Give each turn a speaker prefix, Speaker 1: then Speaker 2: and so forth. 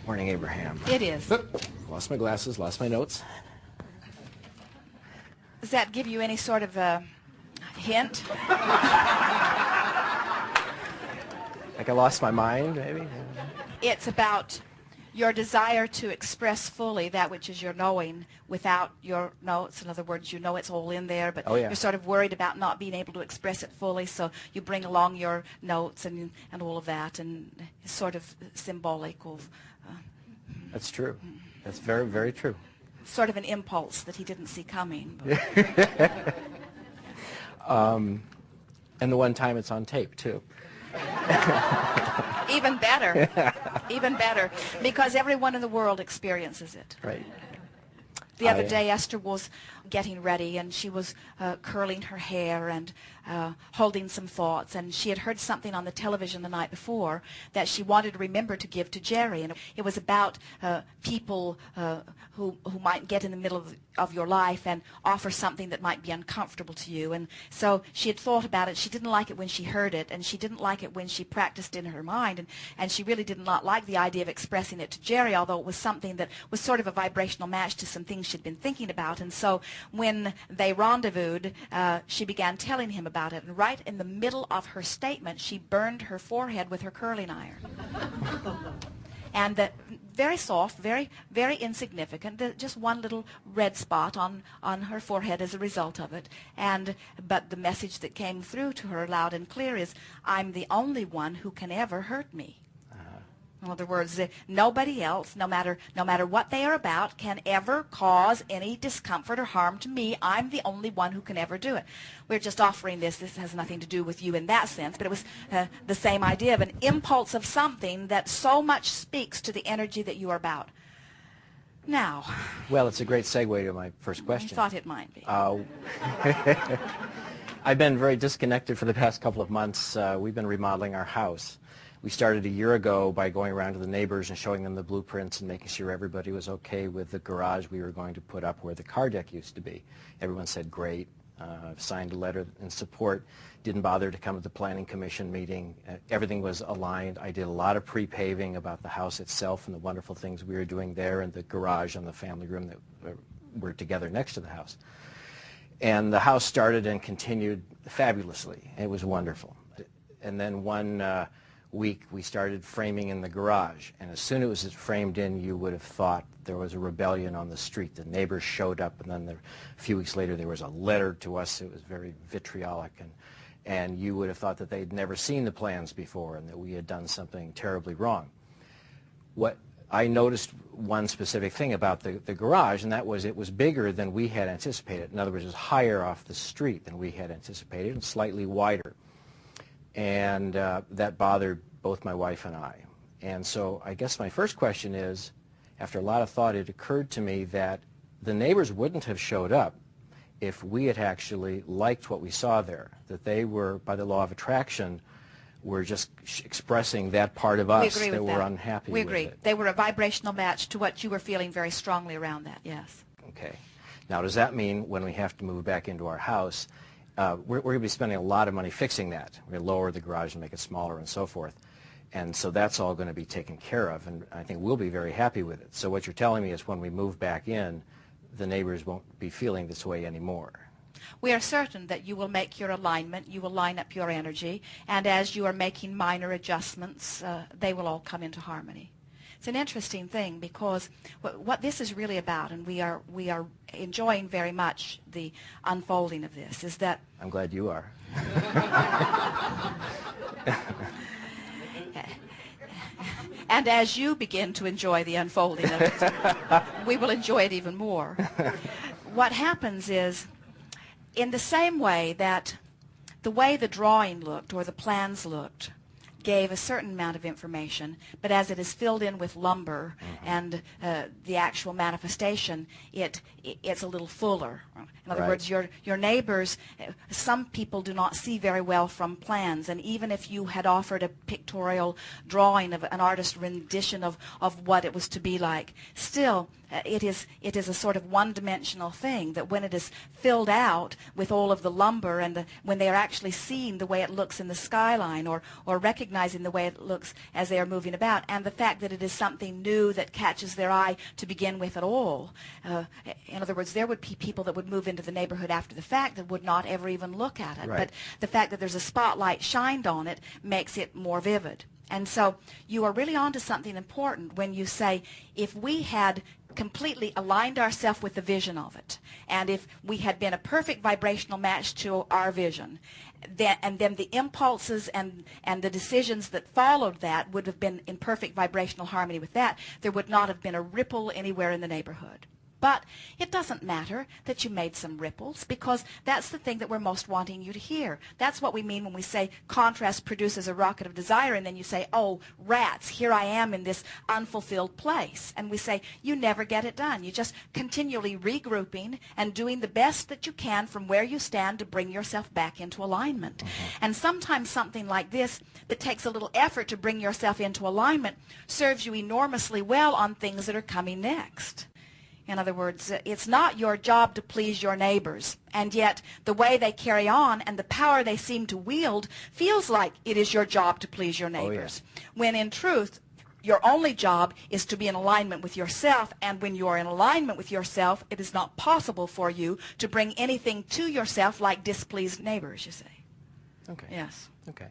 Speaker 1: Morning, Abraham.
Speaker 2: It is.
Speaker 1: Lost my glasses, lost my notes.
Speaker 2: Does that give you any sort of a hint?
Speaker 1: Like I lost my mind, maybe?
Speaker 2: It's about your desire to express fully that which is your knowing without your notes. In other words, you know it's all in there, but you're sort of worried about not being able to express it fully, so you bring along your notes and all of that, and it's sort of symbolic of...
Speaker 1: That's true. That's very, very true.
Speaker 2: Sort of an impulse that he didn't see coming.
Speaker 1: And the one time it's on tape, too.
Speaker 2: Even better. Even better. Because everyone in the world experiences it.
Speaker 1: Right.
Speaker 2: The other day, Esther was getting ready, and she was curling her hair and holding some thoughts, and she had heard something on the television the night before that she wanted to remember to give to Jerry, and it was about people who might get in the middle of your life and offer something that might be uncomfortable to you. And so she had thought about it. She didn't like it when she heard it, and she didn't like it when she practiced in her mind, and she really did not like the idea of expressing it to Jerry, although it was something that was sort of a vibrational match to some things she'd been thinking about. And so when they rendezvoused, she began telling him about it, and right in the middle of her statement, she burned her forehead with her curling iron. And very soft, very, very insignificant, just one little red spot on her forehead as a result of it. But the message that came through to her loud and clear is, I'm the only one who can ever hurt me. In other words, nobody else, no matter what they are about, can ever cause any discomfort or harm to me. I'm the only one who can ever do it. We're just offering this. This has nothing to do with you in that sense, but it was the same idea of an impulse of something that so much speaks to the energy that you are about. Now.
Speaker 1: Well, it's a great segue to my first question.
Speaker 2: I thought it might be.
Speaker 1: I've been very disconnected for the past couple of months. We've been remodeling our house. We started a year ago by going around to the neighbors and showing them the blueprints and making sure everybody was okay with the garage we were going to put up where the car deck used to be. Everyone said great, signed a letter in support, didn't bother to come to the planning commission meeting. Everything was aligned. I did a lot of pre-paving about the house itself and the wonderful things we were doing there, and the garage and the family room that were together next to the house. And the house started and continued fabulously. It was wonderful. And then one week we started framing in the garage, and as soon as it was framed in, you would have thought there was a rebellion on the street. The neighbors showed up, and then a few weeks later there was a letter to us. It was very vitriolic, and you would have thought that they'd never seen the plans before and that we had done something terribly wrong. What I noticed one specific thing about the garage, and that was it was bigger than we had anticipated. In other words, it was higher off the street than we had anticipated and slightly wider. And that bothered both my wife and I. And so I guess my first question is, after a lot of thought, it occurred to me that the neighbors wouldn't have showed up if we had actually liked what we saw there, that they were, by the law of attraction, were just expressing that part of us that were unhappy with it.
Speaker 2: We agree. They were a vibrational match to what you were feeling very strongly around that, yes.
Speaker 1: Okay. Now, does that mean when we have to move back into our house, we're going to be spending a lot of money fixing that. We're going to lower the garage and make it smaller and so forth. And so that's all going to be taken care of, and I think we'll be very happy with it. So what you're telling me is when we move back in, the neighbors won't be feeling this way anymore.
Speaker 2: We are certain that you will make your alignment, you will line up your energy, and as you are making minor adjustments, they will all come into harmony. It's an interesting thing because what this is really about, and we are enjoying very much the unfolding of this, is that...
Speaker 1: I'm glad you are.
Speaker 2: And as you begin to enjoy the unfolding of it, we will enjoy it even more. What happens is, in the same way that the way the drawing looked or the plans looked gave a certain amount of information, but as it is filled in with lumber and the actual manifestation, it's a little fuller. In other words, your neighbors, some people do not see very well from plans, and even if you had offered a pictorial drawing of an artist's rendition of what it was to be like, still it is a sort of one-dimensional thing that when it is filled out with all of the lumber and when they are actually seeing the way it looks in the skyline or recognizing recognizing the way it looks as they are moving about, and the fact that it is something new that catches their eye to begin with at all. In other words, there would be people that would move into the neighborhood after the fact that would not ever even look at it.
Speaker 1: Right.
Speaker 2: But the fact that there's a spotlight shined on it makes it more vivid. And so you are really onto something important when you say, if we had completely aligned ourselves with the vision of it, and if we had been a perfect vibrational match to our vision, and then the impulses and the decisions that followed that would have been in perfect vibrational harmony with that, there would not have been a ripple anywhere in the neighborhood. But it doesn't matter that you made some ripples, because that's the thing that we're most wanting you to hear. That's what we mean when we say contrast produces a rocket of desire, and then you say, oh, rats, here I am in this unfulfilled place. And we say, you never get it done. You're just continually regrouping and doing the best that you can from where you stand to bring yourself back into alignment. And sometimes something like this that takes a little effort to bring yourself into alignment serves you enormously well on things that are coming next. In other words, it's not your job to please your neighbors, and yet the way they carry on and the power they seem to wield feels like it is your job to please your neighbors. Oh, yeah. When in truth, your only job is to be in alignment with yourself, and when you are in alignment with yourself, it is not possible for you to bring anything to yourself like displeased neighbors, you see.
Speaker 1: Okay.
Speaker 2: Yes.
Speaker 1: Okay.